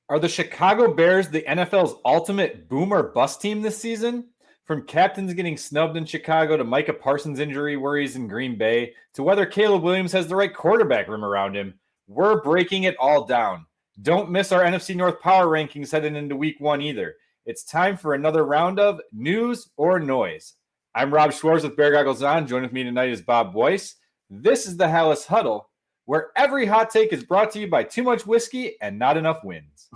Are the Chicago Bears the NFL's ultimate boom or bust team this season? From captains getting snubbed in Chicago to Micah Parsons' injury worries in Green Bay to whether Caleb Williams has the right quarterback room around him, we're breaking it all down. Don't miss our NFC North power rankings heading into week 1 either. It's time for another round of News or Noise. I'm Rob Schwartz with Bear Goggles On. Joining with me tonight is Bob Boyce. This is the Halas Huddle, where every hot take is brought to you by too much whiskey and not enough wins.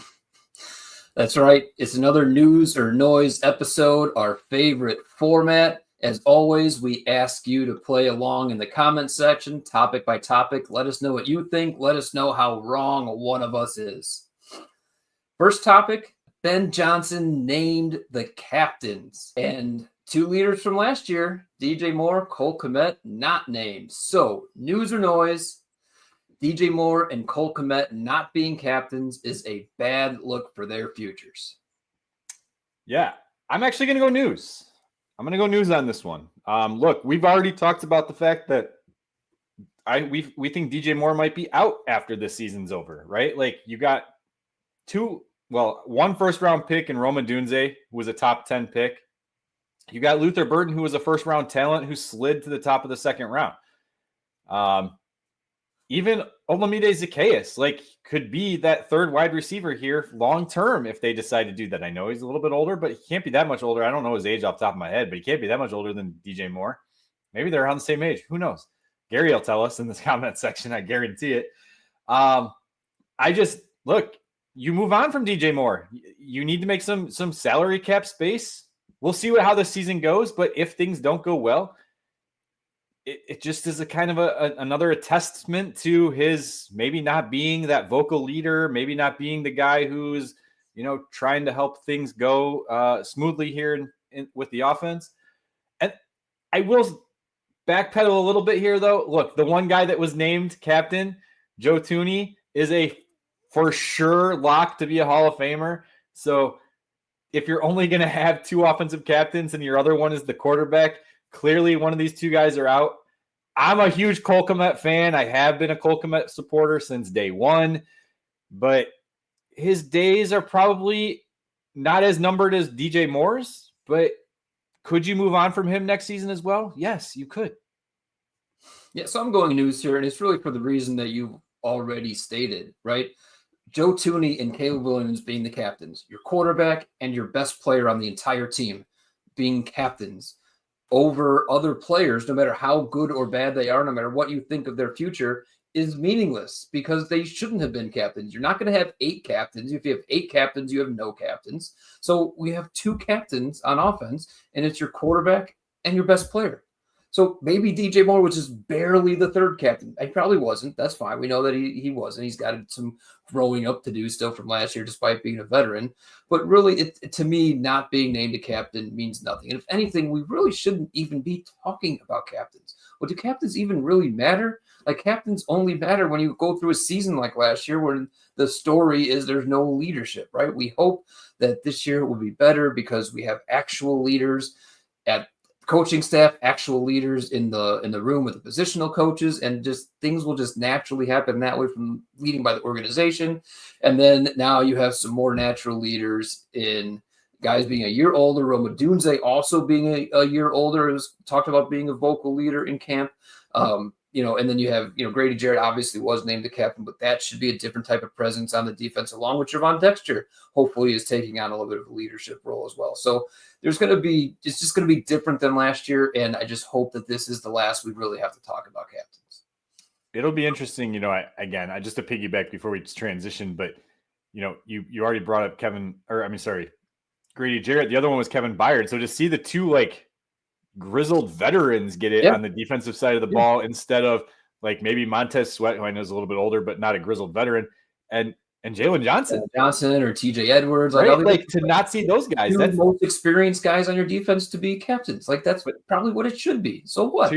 That's right. It's another News or Noise episode, our favorite format. As always, we ask you to play along in the comment section, topic by topic. Let us know what you think. Let us know how wrong one of us is. First topic, Ben Johnson named the captains. And two leaders from last year, DJ Moore, Cole Kmet, not named. So, News or Noise, DJ Moore and Cole Kmet not being captains is a bad look for their futures. Yeah, I'm actually going to go news. I'm going to go news on this one. Look, we've already talked about the fact that we think DJ Moore might be out after this season's over, right? Like you got one first-round pick in Roma Dunze, who was a top 10 pick. You got Luther Burden, who was a first-round talent who slid to the top of the second round. Even Olamide Zacchaeus, could be that third wide receiver here long-term if they decide to do that. I know he's a little bit older, but he can't be that much older. I don't know his age off the top of my head, but he can't be that much older than DJ Moore. Maybe they're around the same age. Who knows? Gary will tell us in this comment section. I guarantee it. Look, you move on from DJ Moore. You need to make some salary cap space. We'll see how the season goes, but if things don't go well, it just is a kind of another testament to his maybe not being that vocal leader, maybe not being the guy who's, trying to help things go smoothly here with the offense. And I will backpedal a little bit here, though. Look, the one guy that was named captain, Joe Thuney, is a for sure lock to be a Hall of Famer. So if you're only going to have two offensive captains and your other one is the quarterback, clearly one of these two guys are out. I'm a huge Cole Kmet fan. I have been a Cole Kmet supporter since day one, but his days are probably not as numbered as DJ Moore's, but could you move on from him next season as well? Yes, you could. Yeah, so I'm going news here, and it's really for the reason that you've already stated, right? Joe Thuney and Caleb Williams being the captains, your quarterback and your best player on the entire team being captains over other players, no matter how good or bad they are, no matter what you think of their future, is meaningless because they shouldn't have been captains. You're not going to have 8 captains. If you have 8 captains, you have no captains. So we have 2 captains on offense, and it's your quarterback and your best player. So maybe DJ Moore was just barely the third captain. He probably wasn't. That's fine. We know that he wasn't. He's got some growing up to do still from last year, despite being a veteran. But really, to me, not being named a captain means nothing. And if anything, we really shouldn't even be talking about captains. Well, do captains even really matter? Captains only matter when you go through a season like last year where the story is there's no leadership, right? We hope that this year will be better because we have actual leaders at coaching staff, actual leaders in the room with the positional coaches, and just things will just naturally happen that way from leading by the organization. And then now you have some more natural leaders in guys being a year older. Roma Dunze also being a year older, has talked about being a vocal leader in camp. And then you have, Grady Jarrett obviously was named the captain, but that should be a different type of presence on the defense, along with Javon Dexter, hopefully is taking on a little bit of a leadership role as well. So it's just going to be different than last year. And I just hope that this is the last we really have to talk about captains. It'll be interesting. I just to piggyback before we transition, but you already brought up Grady Jarrett. The other one was Kevin Byard. So to see the two, grizzled veterans get it on the defensive side of the ball instead of maybe Montez Sweat, who I know is a little bit older, but not a grizzled veteran, and Jalen Johnson or TJ Edwards, right? To not see those guys, that's the most experienced guys on your defense to be captains. That's probably what it should be. So what?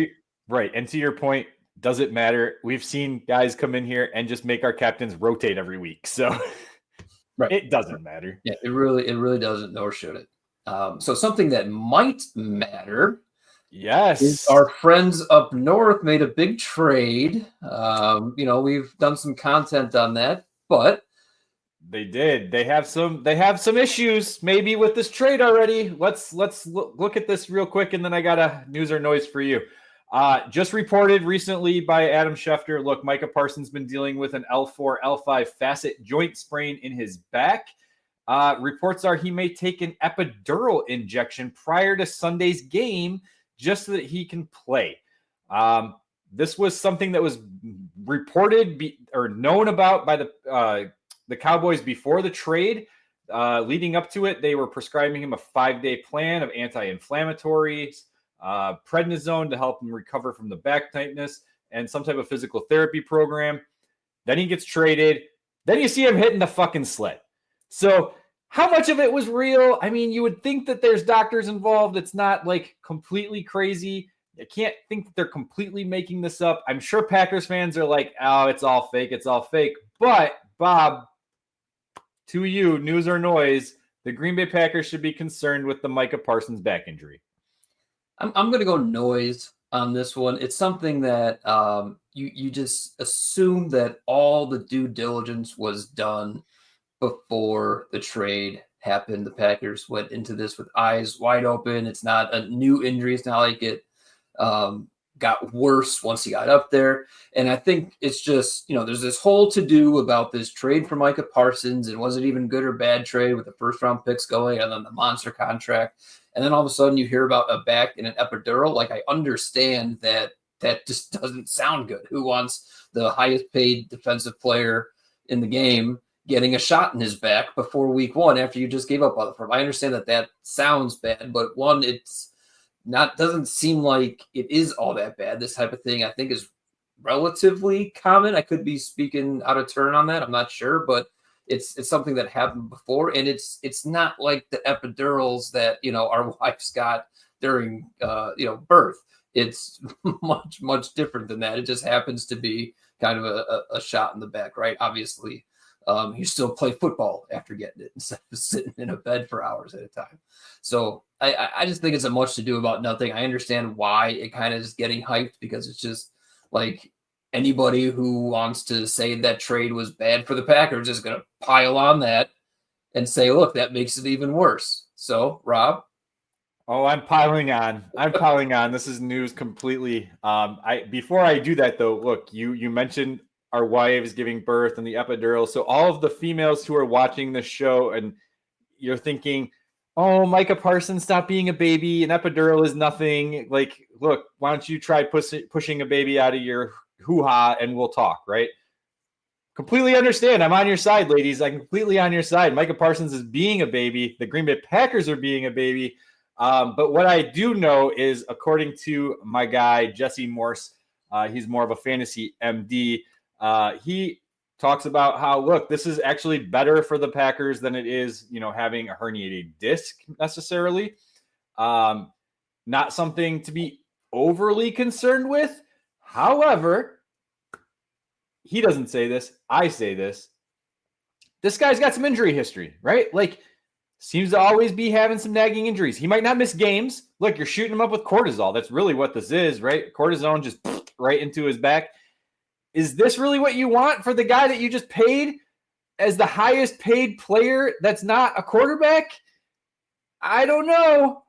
Right. And to your point, does it matter? We've seen guys come in here and just make our captains rotate every week. So right. It doesn't matter. Yeah, it really doesn't, nor should it. So something that might matter. Yes. Is our friends up north made a big trade. We've done some content on that, but They did. They have some issues maybe with this trade already. Let's look at this real quick, and then I got a news or noise for you. Just reported recently by Adam Schefter. Look, Micah Parsons been dealing with an L4, L5 facet joint sprain in his back. Reports are he may take an epidural injection prior to Sunday's game just so that he can play. This was something that was reported or known about by the Cowboys before the trade. Leading up to it, they were prescribing him a 5-day plan of anti-inflammatories, prednisone to help him recover from the back tightness, and some type of physical therapy program. Then he gets traded. Then you see him hitting the fucking sled. So how much of it was real? I mean, you would think that there's doctors involved. It's not like completely crazy. I can't think that they're completely making this up. I'm sure Packers fans are like, oh, it's all fake. It's all fake. But Bob, to you, news or noise, the Green Bay Packers should be concerned with the Micah Parsons back injury. I'm going to go noise on this one. It's something that you just assume that all the due diligence was done before the trade happened. The Packers went into this with eyes wide open. It's not a new injury. It's not like it got worse once he got up there. And I think it's just, there's this whole to-do about this trade for Micah Parsons, and was it even good or bad trade with the first-round picks going and then the monster contract. And then all of a sudden you hear about a back and an epidural. Like, I understand that just doesn't sound good. Who wants the highest paid defensive player in the game getting a shot in his back before week one after you just gave up on the firm? I understand that sounds bad, but one, doesn't seem like it is all that bad. This type of thing, I think, is relatively common. I could be speaking out of turn on that. I'm not sure, but it's something that happened before, and it's not like the epidurals that our wives got during birth. It's much different than that. It just happens to be kind of a shot in the back, right? Obviously, you still play football after getting it instead of sitting in a bed for hours at a time. So I just think it's a much to do about nothing. I understand why it kind of is getting hyped, because it's just like anybody who wants to say that trade was bad for the Packers is going to pile on that and say, look, that makes it even worse. So, Rob? Oh, I'm piling on. This is news completely. Before I do that, though, look, you mentioned our wives giving birth and the epidural. So all of the females who are watching this show and you're thinking, oh, Micah Parsons, stop being a baby. An epidural is nothing. Like, look, why don't you try pushing a baby out of your hoo-ha and we'll talk, right? Completely understand. I'm on your side, ladies. I'm completely on your side. Micah Parsons is being a baby. The Green Bay Packers are being a baby. But what I do know is, according to my guy, Jesse Morse, he's more of a fantasy MD. He talks about how, look, this is actually better for the Packers than it is, having a herniated disc necessarily. Not something to be overly concerned with. However, he doesn't say this. I say this. This guy's got some injury history, right? Like, seems to always be having some nagging injuries. He might not miss games. Look, you're shooting him up with cortisol. That's really what this is, right? Cortisone just right into his back. Is this really what you want for the guy that you just paid as the highest paid player that's not a quarterback? I don't know.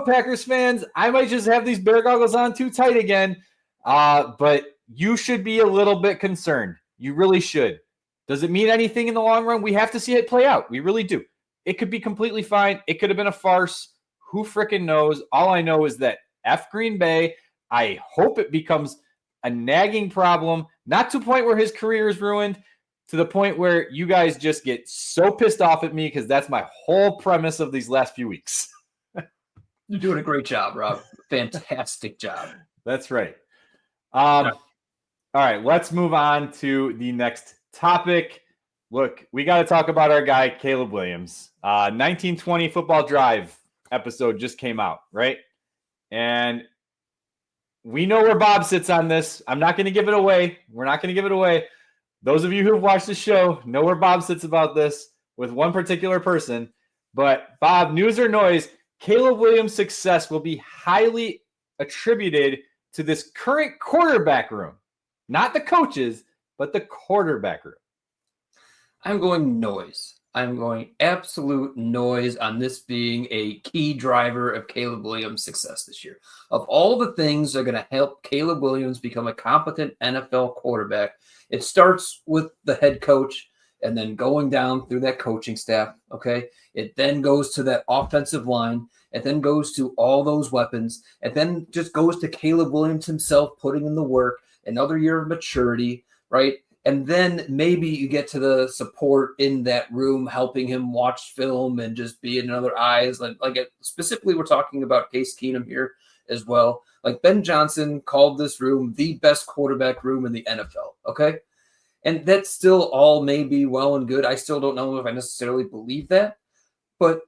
Packers fans. I might just have these bear goggles on too tight again. But you should be a little bit concerned. You really should. Does it mean anything in the long run? We have to see it play out. We really do. It could be completely fine. It could have been a farce. Who freaking knows? All I know is that F Green Bay, I hope it becomes a nagging problem, not to a point where his career is ruined, to the point where you guys just get so pissed off at me, because that's my whole premise of these last few weeks. You're doing a great job, Rob. Fantastic job. That's right. All right, let's move on to the next topic. Look, we got to talk about our guy, Caleb Williams. 1920 Football Drive episode just came out, right? And we know where Bob sits on this. I'm not going to give it away. We're not going to give it away. Those of you who have watched the show know where Bob sits about this with one particular person. But Bob, news or noise, Caleb Williams' success will be highly attributed to this current quarterback room. Not the coaches, but the quarterback room. I'm going noise. I'm going absolute noise on this being a key driver of Caleb Williams' success this year. Of all the things that are going to help Caleb Williams become a competent NFL quarterback, it starts with the head coach and then going down through that coaching staff, okay? It then goes to that offensive line. It then goes to all those weapons. It then just goes to Caleb Williams himself putting in the work, another year of maturity, right? And then maybe you get to the support in that room, helping him watch film and just be in other eyes. Specifically, we're talking about Case Keenum here as well. Like Ben Johnson called this room the best quarterback room in the NFL. Okay. And that's still all maybe well and good. I still don't know if I necessarily believe that, but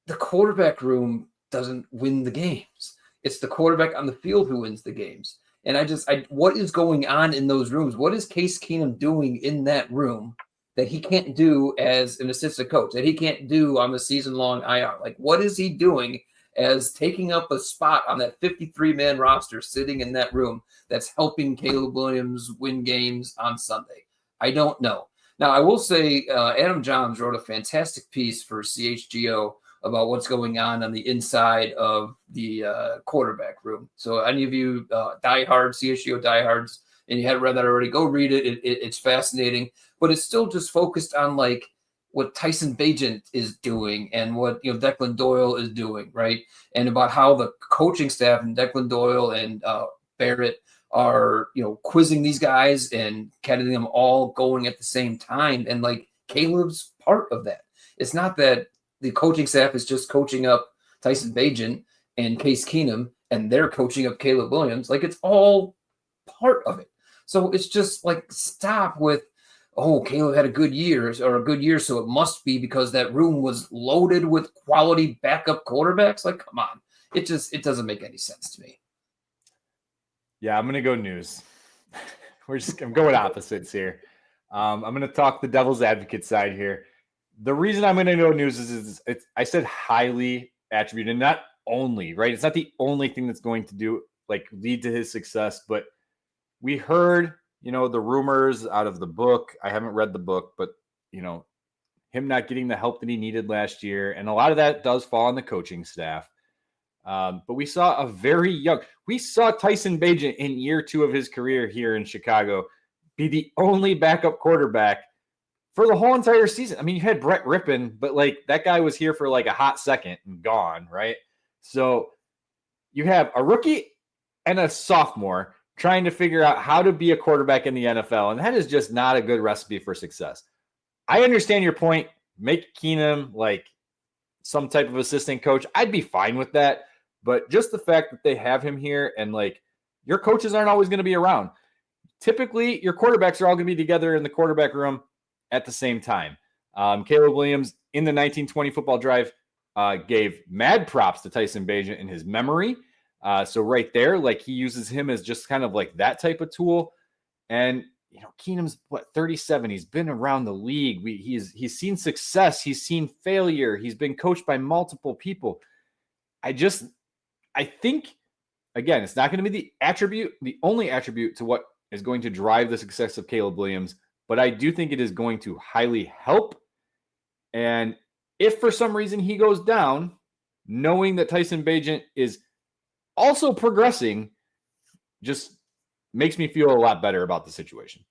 the quarterback room doesn't win the games. It's the quarterback on the field who wins the games. And what is going on in those rooms? What is Case Keenum doing in that room that he can't do as an assistant coach, that he can't do on the season-long IR? Like, what is he doing as taking up a spot on that 53-man roster sitting in that room that's helping Caleb Williams win games on Sunday? I don't know. Now, I will say Adam Johns wrote a fantastic piece for CHGO about what's going on the inside of the quarterback room. So any of you diehard CHGO diehards, and you haven't read that already, go read it. It's fascinating, but it's still just focused on like what Tyson Bagent is doing and what Declan Doyle is doing, right? And about how the coaching staff and Declan Doyle and Barrett are quizzing these guys and getting them all going at the same time. And like Caleb's part of that. It's not that the coaching staff is just coaching up Tyson Bagent and Case Keenum, and they're coaching up Caleb Williams. Like, it's all part of it. So it's just like, stop with, oh, Caleb had a good year, so it must be because that room was loaded with quality backup quarterbacks. Like, come on. It doesn't make any sense to me. Yeah, I'm going to go news. I'm going opposites here. I'm going to talk the devil's advocate side here. The reason I'm going to go news is I said highly attributed, not only, right? It's not the only thing that's going to lead to his success, but we heard, the rumors out of the book. I haven't read the book, but, him not getting the help that he needed last year. And a lot of that does fall on the coaching staff. But we saw Tyson Bagent in year 2 of his career here in Chicago be the only backup quarterback for the whole entire season. I mean, you had Brett Rippon, but that guy was here for a hot second and gone, right? So you have a rookie and a sophomore trying to figure out how to be a quarterback in the NFL, and that is just not a good recipe for success. I understand your point. Make Keenum some type of assistant coach. I'd be fine with that, but just the fact that they have him here and your coaches aren't always going to be around. Typically, your quarterbacks are all going to be together in the quarterback room at the same time. Caleb Williams in the 1920 football drive gave mad props to Tyson Bagent in his memory. So right there, he uses him as just kind of that type of tool. And, Keenum's 37. He's been around the league. He's seen success. He's seen failure. He's been coached by multiple people. I think, again, it's not going to be the only attribute to what is going to drive the success of Caleb Williams, but I do think it is going to highly help. And if for some reason he goes down, knowing that Tyson Bagent is also progressing just makes me feel a lot better about the situation.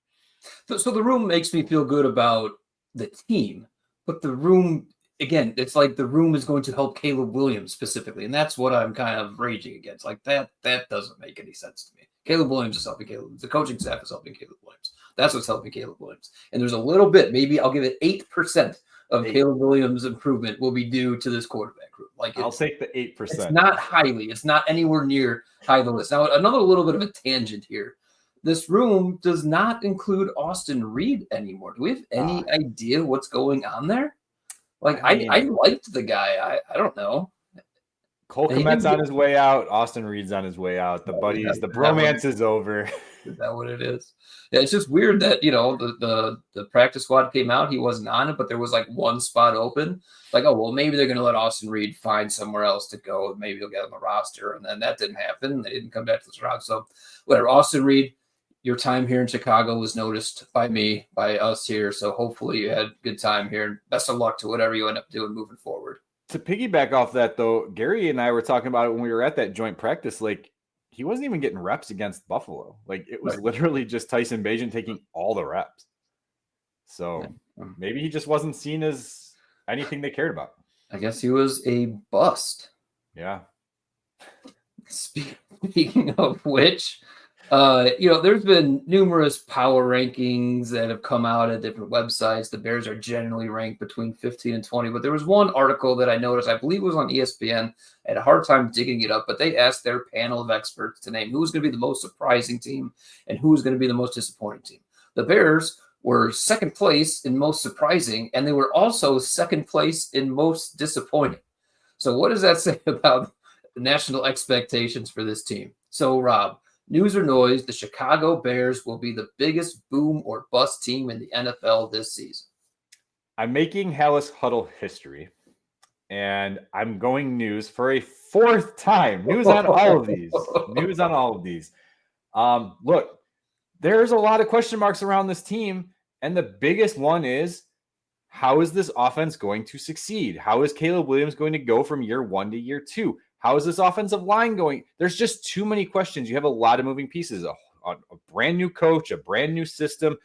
So the room makes me feel good about the team, but the room, again, it's like the room is going to help Caleb Williams specifically. And that's what I'm kind of raging against. That doesn't make any sense to me. Caleb Williams is helping Caleb. The coaching staff is helping Caleb Williams. That's what's helping Caleb Williams. And there's a little bit, maybe I'll give it 8% of Caleb Williams' improvement will be due to this quarterback group. I'll take the 8%. It's not highly. It's not anywhere near high on the list. Now, another little bit of a tangent here. This room does not include Austin Reed anymore. Do we have any idea what's going on there? I liked the guy. I don't know. Cole Kmet's on his way out. Austin Reed's on his way out. The buddies, the bromance is over. Is that what it is? Yeah, it's just weird that, the practice squad came out. He wasn't on it, but there was one spot open. Maybe they're going to let Austin Reed find somewhere else to go. Maybe he'll get on the roster. And then that didn't happen. They didn't come back to this round. So whatever, Austin Reed, your time here in Chicago was noticed by me, by us here. So hopefully you had a good time here. And best of luck to whatever you end up doing moving forward. To piggyback off that, though, Gary and I were talking about it when we were at that joint practice. Like, he wasn't even getting reps against Buffalo. Like, it was literally just Tyson Bagent taking all the reps. So maybe he just wasn't seen as anything they cared about. I guess he was a bust. Yeah. Speaking of which, there's been numerous power rankings that have come out at different websites. The Bears are generally ranked between 15 and 20, but there was one article that I noticed, I believe it was on ESPN. I had a hard time digging it up, but they asked their panel of experts to name who's going to be the most surprising team and who's going to be the most disappointing team. The Bears were second place in most surprising, and they were also second place in most disappointing. So what does that say about the national expectations for this team? So, Rob, news or noise, the Chicago Bears will be the biggest boom or bust team in the NFL this season. I'm making Halas Huddle history, and I'm going news for a fourth time. News on all of these. News on all of these. Look, there's a lot of question marks around this team, and the biggest one is, how is this offense going to succeed? How is Caleb Williams going to go from year 1 to year 2? How is this offensive line going? There's just too many questions. You have a lot of moving pieces, a brand new coach, a brand new system.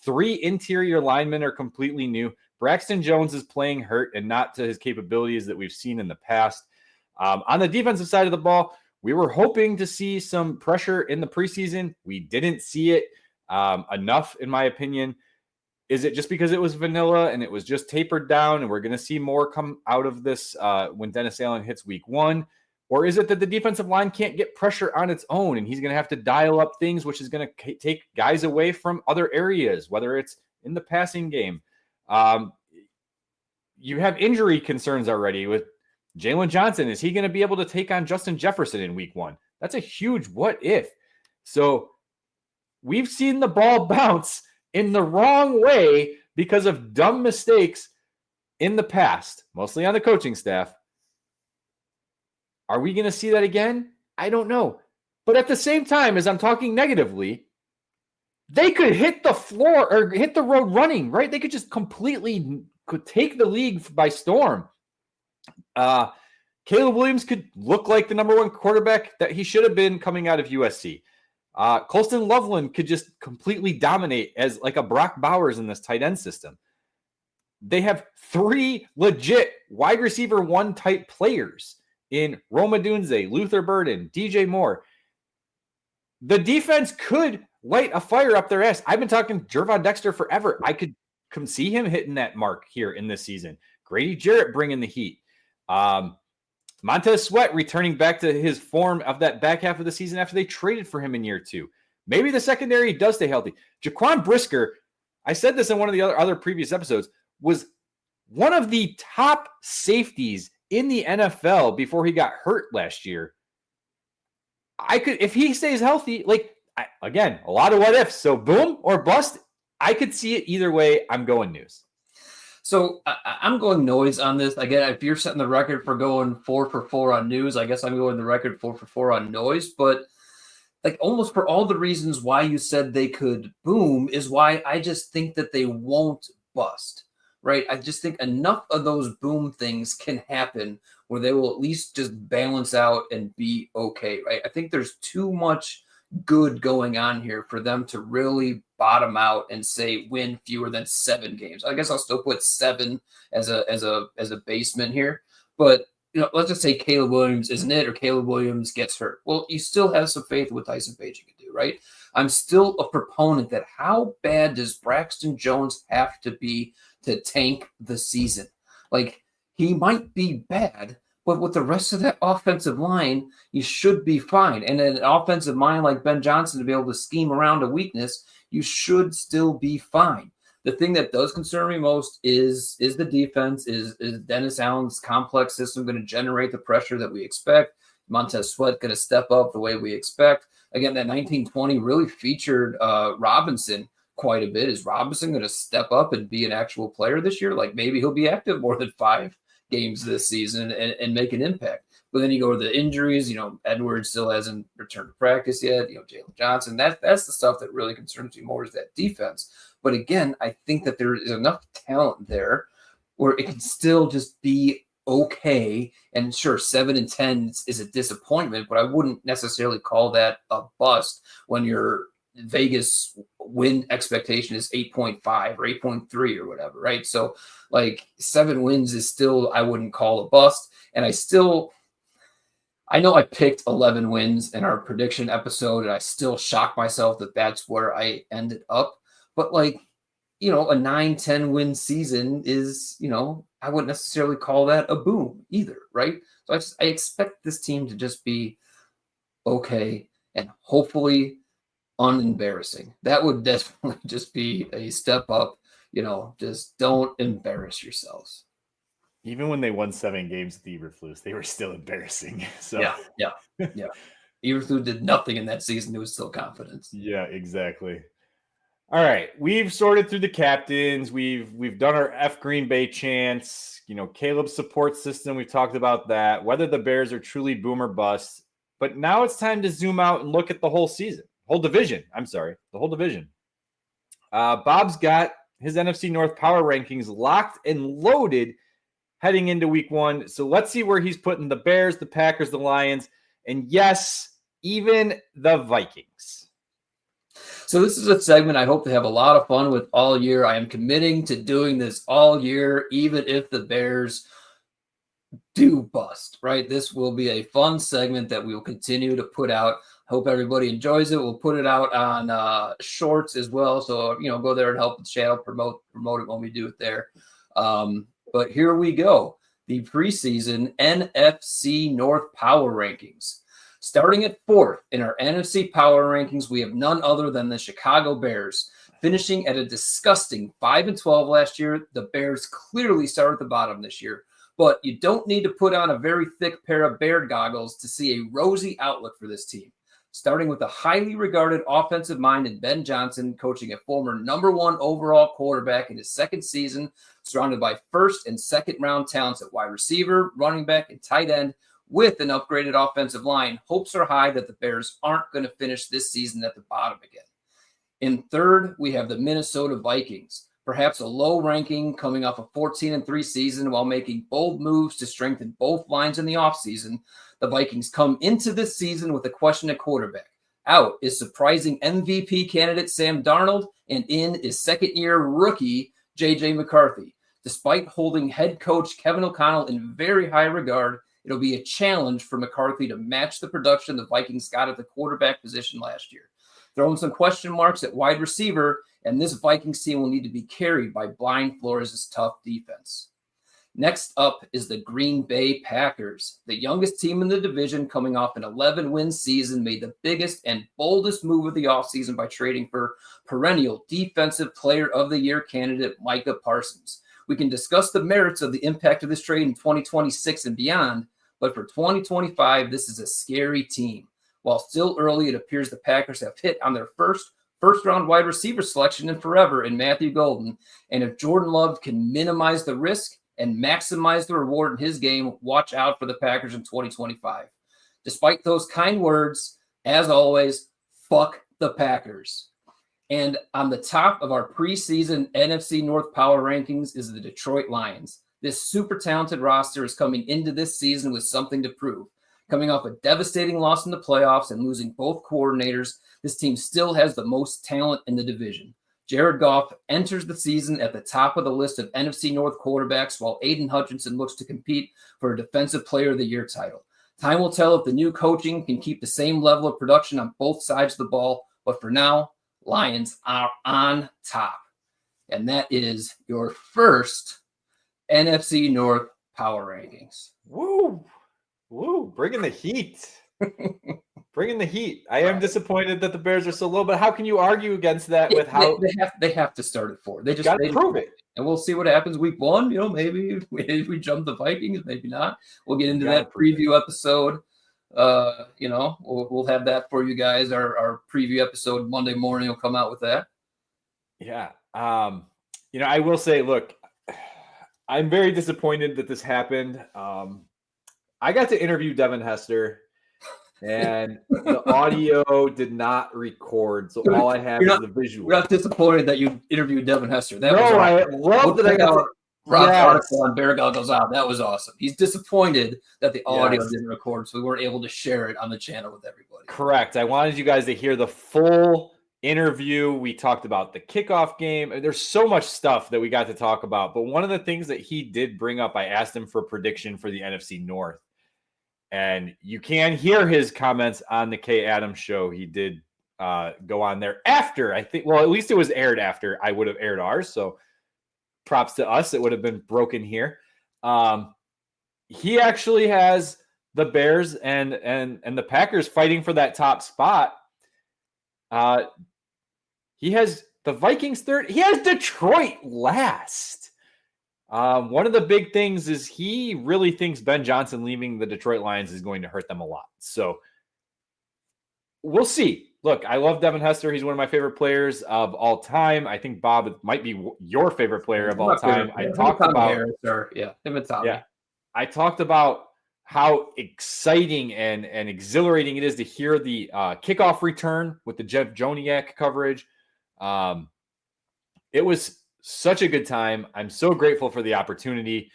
3 interior linemen are completely new. Braxton Jones is playing hurt and not to his capabilities that we've seen in the past. On the defensive side of the ball, we were hoping to see some pressure in the preseason. We didn't see it enough, in my opinion. Is it just because it was vanilla and it was just tapered down and we're going to see more come out of this when Dennis Allen hits week 1? Or is it that the defensive line can't get pressure on its own and he's going to have to dial up things, which is going to take guys away from other areas, whether it's in the passing game? You have injury concerns already with Jalen Johnson. Is he going to be able to take on Justin Jefferson in week 1? That's a huge what if. So we've seen the ball bounce in the wrong way because of dumb mistakes in the past, mostly on the coaching staff. Are we going to see that again? I don't know. But at the same time, as I'm talking negatively, they could hit the floor or hit the road running, right? They could just completely could take the league by storm. Caleb Williams could look like the number 1 quarterback that he should have been coming out of USC. Colston Loveland could just completely dominate as like a Brock Bowers in this tight end system. They have 3 legit wide receiver 1 type players in Roma Dunze, Luther Burden, DJ Moore. The defense could light a fire up their ass. I've been talking Gervon Dexter forever. I could come see him hitting that mark here in this season. Grady Jarrett bringing the heat. Montez Sweat returning back to his form of that back half of the season after they traded for him in year 2. Maybe the secondary does stay healthy. Jaquan Brisker, I said this in one of the other previous episodes, was one of the top safeties in the NFL before he got hurt last year. If he stays healthy, again, a lot of what ifs. So boom or bust, I could see it either way. I'm going news. So I'm going noise on this. Again, if you're setting the record for going 4 for 4 on news, I guess I'm going the record 4 for 4 on noise. But almost for all the reasons why you said they could boom is why I just think that they won't bust. Right. I just think enough of those boom things can happen where they will at least just balance out and be okay. Right. I think there's too much good going on here for them to really bottom out and say win fewer than 7 games. I guess I'll still put 7 as a basement here. But let's just say Caleb Williams isn't it, or Caleb Williams gets hurt. Well, you still have some faith in what Tyson Bagent can do, right? I'm still a proponent that how bad does Braxton Jones have to be to tank the season? He might be bad, but with the rest of that offensive line, you should be fine. And an offensive mind like Ben Johnson to be able to scheme around a weakness, you should still be fine. The thing that does concern me most is the defense. Is Dennis Allen's complex system going to generate the pressure that we expect? Montez Sweat going to step up the way we expect? Again, that 1920 really featured Robinson quite a bit. Is Robinson going to step up and be an actual player this year? Maybe he'll be active more than 5 games this season and make an impact. But then you go to the injuries, Edwards still hasn't returned to practice yet, Jalen Johnson. That's the stuff that really concerns me more is that defense. But again, I think that there is enough talent there where it can still just be okay. And sure, 7-10 is a disappointment, but I wouldn't necessarily call that a bust when your Vegas win expectation is 8.5 or 8.3 or whatever, right? So like 7 wins is still, I wouldn't call a bust. And I know I picked 11 wins in our prediction episode, and I still shock myself that that's where I ended up. But like, a 9-10 win season is, I wouldn't necessarily call that a boom either, right? So I expect this team to just be okay and hopefully unembarrassing. That would definitely just be a step up. Just don't embarrass yourselves. Even when they won 7 games with Eberflus, they were still embarrassing. So yeah. Eberflus did nothing in that season. It was still confidence. Yeah, exactly. All right, we've sorted through the captains. We've done our F Green Bay chance. Caleb's support system. We've talked about that. Whether the Bears are truly boom or bust. But now it's time to zoom out and look at the whole season, whole division. The whole division. Bob's got his NFC North power rankings locked and loaded heading into week 1. So let's see where he's putting the Bears, the Packers, the Lions, and yes, even the Vikings. So this is a segment I hope to have a lot of fun with all year. I am committing to doing this all year, even if the Bears do bust, right? This will be a fun segment that we will continue to put out. Hope everybody enjoys it. We'll put it out on shorts as well. So, go there and help the channel promote it when we do it there. But here we go. The preseason NFC North power rankings. Starting at 4th in our NFC power rankings, we have none other than the Chicago Bears. Finishing at a disgusting 5-12 last year, the Bears clearly start at the bottom this year. But you don't need to put on a very thick pair of bear goggles to see a rosy outlook for this team. Starting with a highly regarded offensive mind in Ben Johnson, coaching a former #1 overall quarterback in his 2nd season, surrounded by 1st and 2nd round talents at wide receiver, running back, and tight end. With an upgraded offensive line, hopes are high that the Bears aren't going to finish this season at the bottom again. In 3rd, we have the Minnesota Vikings. Perhaps a low ranking coming off a 14-3 season while making bold moves to strengthen both lines in the offseason. The Vikings come into this season with a question at quarterback. Out is surprising MVP candidate Sam Darnold, and in is 2nd-year rookie J.J. McCarthy. Despite holding head coach Kevin O'Connell in very high regard, it'll be a challenge for McCarthy to match the production the Vikings got at the quarterback position last year. Throwing some question marks at wide receiver, and this Vikings team will need to be carried by Brian Flores' tough defense. Next up is the Green Bay Packers. The youngest team in the division, coming off an 11-win season, made the biggest and boldest move of the offseason by trading for perennial Defensive Player of the Year candidate Micah Parsons. We can discuss the merits of the impact of this trade in 2026 and beyond, but for 2025, this is a scary team. While still early, it appears the Packers have hit on their first-round wide receiver selection in forever in Matthew Golden, and if Jordan Love can minimize the risk and maximize the reward in his game, watch out for the Packers in 2025. Despite those kind words, as always, fuck the Packers. And on the top of our preseason NFC North power rankings is the Detroit Lions. This super talented roster is coming into this season with something to prove. Coming off a devastating loss in the playoffs and losing both coordinators, this team still has the most talent in the division. Jared Goff enters the season at the top of the list of NFC North quarterbacks, while Aiden Hutchinson looks to compete for a Defensive Player of the Year title. Time will tell if the new coaching can keep the same level of production on both sides of the ball, but for now, Lions are on top. And that is your first NFC North power rankings. Woo! Woo! Bringing the heat. Bringing the heat. I am disappointed that the Bears are so low, but how can you argue against that with how they have to start at 4? They just got to prove it. And we'll see what happens week 1. Maybe we jump the Vikings, maybe not. We'll get into that preview episode. We'll have that for you guys. Our preview episode Monday morning will come out with that. Yeah. I will say, look, I'm very disappointed that this happened. I got to interview Devin Hester, and the audio did not record, so all I have is the visual. We're not disappointed that you interviewed Devin Hester. That no, was I awesome. love that I got to. Rob's Yes. article on Bear Goggles Out. That was awesome. He's disappointed that the audio Yes. didn't record, so we weren't able to share it on the channel with everybody. Correct. I wanted you guys to hear the full interview. We talked about the kickoff game. There's so much stuff that we got to talk about. But one of the things that he did bring up, I asked him for a prediction for the NFC North. And you can hear his comments on the Kay Adams show. He did go on there after, I think, well, at least it was aired after I would have aired ours. So props to us. It would have been broken here. He actually has the Bears and the Packers fighting for that top spot. He has the Vikings third. He has Detroit last. One of the big things is he really thinks Ben Johnson leaving the Detroit Lions is going to hurt them a lot. So we'll see. Look, I love Devin Hester. He's one of my favorite players of all time. I think Bob might be your favorite player of all time. I talked about him and Tommy. Yeah, I talked about how exciting and exhilarating it is to hear the kickoff return with the Jeff Joniak coverage. It was such a good time. I'm so grateful for the opportunity.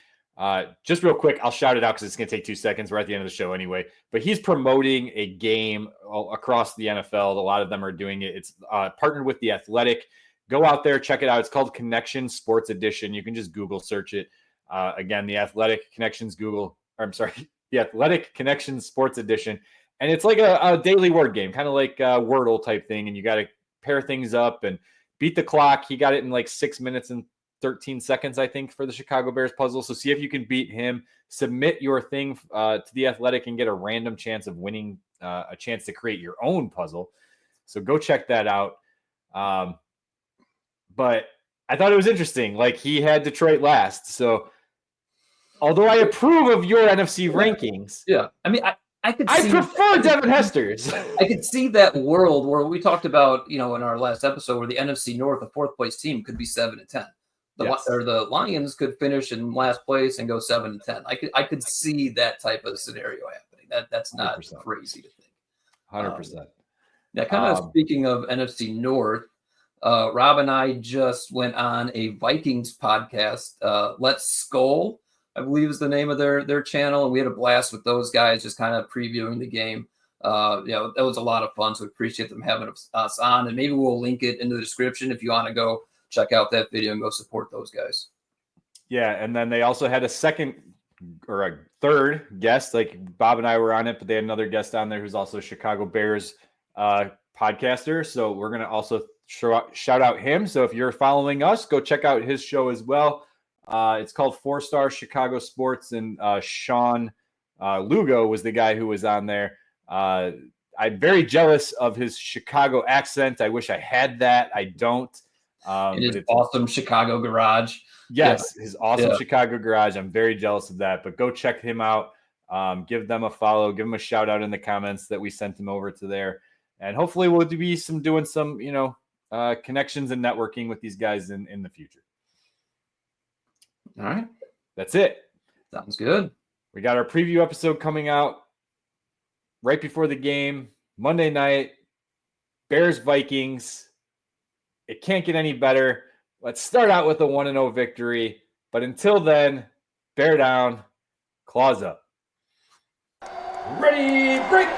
Just real quick, I'll shout it out because it's going to take 2 seconds. We're at the end of the show anyway. But he's promoting a game across the NFL. A lot of them are doing it. It's partnered with The Athletic. Go out there, check it out. It's called Connection Sports Edition. You can just Google search it. Again, The Athletic Connections The Athletic Connections Sports Edition. And it's like a daily word game, kind of like a Wordle type thing. And you got to pair things up and beat the clock. He got it in like 6 minutes and 13 seconds, I think, for the Chicago Bears puzzle. So see if you can beat him. Submit your thing to The Athletic and get a random chance of winning, a chance to create your own puzzle. So go check that out. But I thought it was interesting. Like, he had Detroit last. So although I approve of your NFC rankings. Yeah. I mean, I prefer Devin Hester's. I could see that world where we talked about, in our last episode, where the NFC North, the fourth place team, could be 7-10. The Lions could finish in last place and go 7-10. I could see that type of scenario happening. That's not 100%. Crazy to think. 100%. Now, kind of speaking of NFC North, Rob and I just went on a Vikings podcast. Let's Skull, I believe, is the name of their channel, and we had a blast with those guys, just kind of previewing the game. That was a lot of fun, so we appreciate them having us on, and maybe we'll link it in the description if you want to go check out that video and go support those guys. Yeah, and then they also had a second or a third guest. Like, Bob and I were on it, but they had another guest on there who's also a Chicago Bears podcaster. So we're going to also shout out him. So if you're following us, go check out his show as well. It's called 4-Star Chicago Sports, and Sean Lugo was the guy who was on there. I'm very jealous of his Chicago accent. I wish I had that. I don't. His awesome Chicago garage. Yes, his awesome Chicago garage. I'm very jealous of that, but go check him out. Give them a follow. Give them a shout out in the comments that we sent him over to there. And hopefully we'll be doing some, connections and networking with these guys in the future. All right. That's it. Sounds good. We got our preview episode coming out right before the game, Monday night, Bears Vikings. It can't get any better. Let's start out with a 1-0 victory. But until then, bear down, claws up. Ready, break.